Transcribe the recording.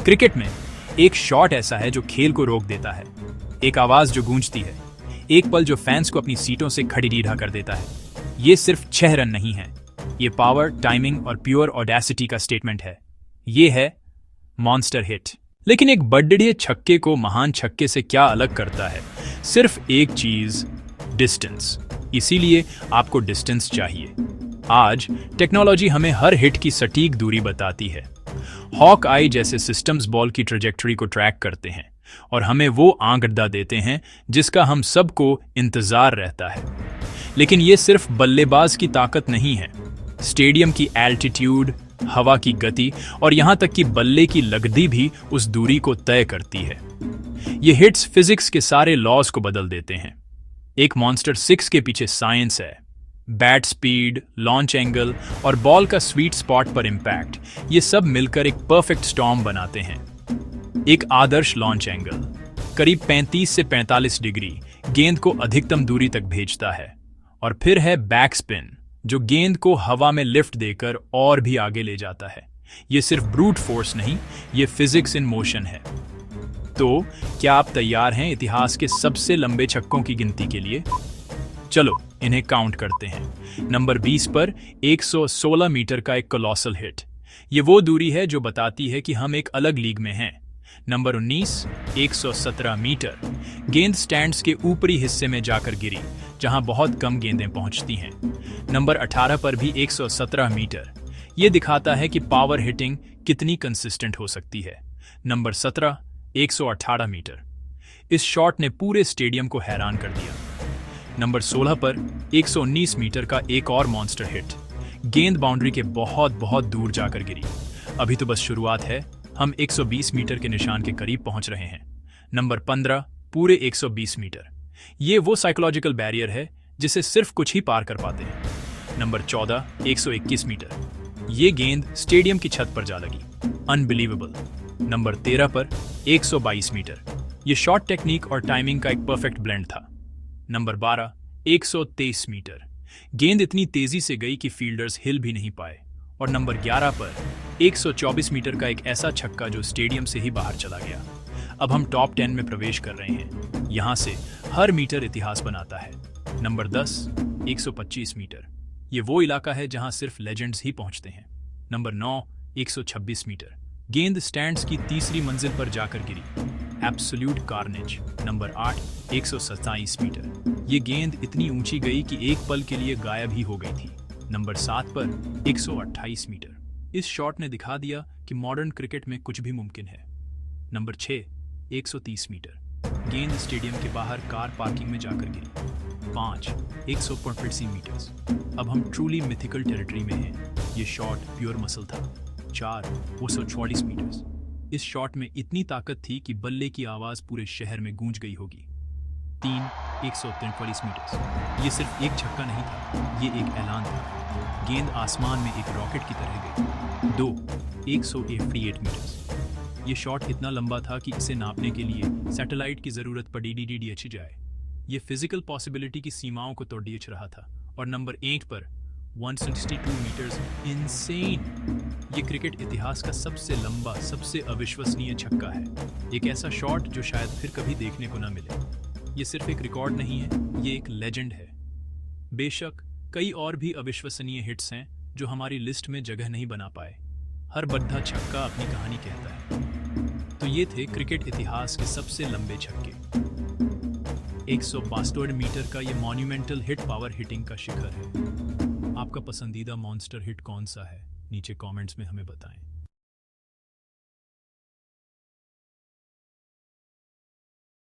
Cricket में एक shot ऐसा है जो खेल को रोक देता है, एक आवाज जो गूंजती है, एक पल जो फैंस को अपनी सीटों से खड़ी रीढ़ा कर देता है। ये सिर्फ 6 रन नहीं है, ये पावर, टाइमिंग और प्योर ऑडेसिटी का स्टेटमेंट है। ये है मॉन्स्टर हिट। लेकिन एक बड्डे छक्के को महान छक्के से क्या अलग करता है? सिर्फ एक चीज, डिस्टेंस। इसीलिए आपको डिस्टेंस चाहिए। आज टेक्नोलॉजी हमें हर हिट की सटीक दूरी बताती है। हॉक आई जैसे सिस्टम्स बॉल की ट्रेजेक्टरी को ट्रैक करते हैं और हमें वो आंकड़ा देते हैं जिसका हम सबको इंतजार रहता है। लेकिन ये सिर्फ बल्लेबाज की ताकत नहीं है। स्टेडियम की एल्टीट्यूड, हवा की गति और यहां तक कि बल्ले की लगदी भी उस दूरी को तय करती है। ये हिट्स फिजिक्स के सारे लॉज को बदल देते हैं। एक मॉन्स्टर 6 के पीछे साइंस है। बैट स्पीड, लॉन्च एंगल और बॉल का स्वीट स्पॉट पर इंपैक्ट, ये सब मिलकर एक परफेक्ट स्टॉर्म बनाते हैं। एक आदर्श लॉन्च एंगल करीब 35 से 45 डिग्री गेंद को अधिकतम दूरी तक भेजता है। और फिर है बैक स्पिन, जो गेंद को हवा में लिफ्ट देकर और भी आगे ले जाता है। ये सिर्फ ब्रूट फोर्स नहीं, ये फिजिक्स इन मोशन है। तो क्या आप तैयार हैं इतिहास के सबसे लंबे छक्कों की गिनती के लिए? चलो इन्हें काउंट करते हैं। नंबर 20 पर 116 मीटर का एक कोलोसल हिट। ये वो दूरी है जो बताती है कि हम एक अलग लीग में हैं। Number 19, 117 metre. गेंद स्टैंड्स के ऊपरी हिस्से में जाकर गिरी, जहां बहुत कम गेंदें पहुंचती हैं। नंबर 18 पर भी 117 मीटर। ये दिखाता है कि पावर हिटिंग कितनी कंसिस्टेंट हो सकती है। Number 17, 118 metre. इस शॉट ने पूरे स्टेडियम को हैरान कर दिया। नंबर 16 पर 119 मीटर का एक और मॉन्स्टर हिट। गेंद बाउंड्री के बहुत दूर जाकर गिरी। अभी तो बस शुरुआत है, हम 120 मीटर के निशान के करीब पहुंच रहे हैं। नंबर 15, पूरे 120 मीटर। ये वो साइकोलॉजिकल बैरियर है जिसे सिर्फ कुछ ही पार कर पाते हैं। Number 14, 121 metre. ये गेंद स्टेडियम की छत पर जा लगी। अनबिलीवेबल। नंबर 13 पर 122 मीटर। ये शॉट टेक्निक और टाइमिंग का एक परफेक्ट ब्लेंड था। Number 12, 123 metre. गेंद इतनी तेजी से गई कि फील्डर्स हिल भी नहीं पाए। और नंबर 11 पर 124 मीटर का एक ऐसा छक्का जो स्टेडियम से ही बाहर चला गया। अब हम टॉप 10 में प्रवेश कर रहे हैं। यहां से हर मीटर इतिहास बनाता है। Number 10, 125 metre. ये वो इलाका है जहां सिर्फ लेजेंड्स ही पहुंचते हैं। Number 9, 126 metre. गेंद स्टैंड्स की तीसरी मंजिल पर जाकर गिरी। Absolute carnage. Number 8, 127 metre. ये गेंद इतनी ऊंची गई कि एक पल के लिए गायब ही हो गई थी। नंबर 7 पर 128 मीटर। इस शॉट ने दिखा दिया कि मॉडर्न क्रिकेट में कुछ भी मुमकिन है। Number 6, 130 metre. गेंद स्टेडियम के बाहर कार पार्किंग में जाकर गिरी। 5, 145 मीटर। अब हम ट्रूली मिथिकल टेरिटरी में हैं। ये शॉट प्योर मसल था। 4, 244 मीटर। इस शॉट में इतनी ताकत थी कि बल्ले की आवाज पूरे शहर में गूंज गई होगी। 3, 143 मीटर। ये सिर्फ एक छक्का नहीं था, ये एक ऐलान था। गेंद आसमान में एक रॉकेट की तरह गई। 2, 188 मीटर। ये शॉट इतना लंबा था कि इसे नापने के लिए सैटेलाइट की जरूरत पड़ी DDH जाए। ये फिजिकल पॉसिबिलिटी की सीमाओं को तोड़ रहा था। और नंबर 8 पर 162 मीटर्स। इनसेन। ये क्रिकेट इतिहास का सबसे लंबा, सबसे अविश्वसनीय छक्का है। एक ऐसा शॉट जो शायद फिर कभी देखने को ना मिले। ये सिर्फ एक रिकॉर्ड नहीं है, ये एक लेजेंड है। बेशक कई और भी अविश्वसनीय हिट्स हैं जो हमारी लिस्ट में जगह नहीं बना पाए। हर बद्धा छक्का अपनी कहानी कहता है। तो ये थे क्रिकेट इतिहास के सबसे लंबे छक्के। 162 मीटर का ये मॉन्यूमेंटल हिट पावर हिटिंग का शिखर है। आपका पसंदीदा मॉन्स्टर हिट कौन सा है? नीचे कमेंट्स में हमें बताएं।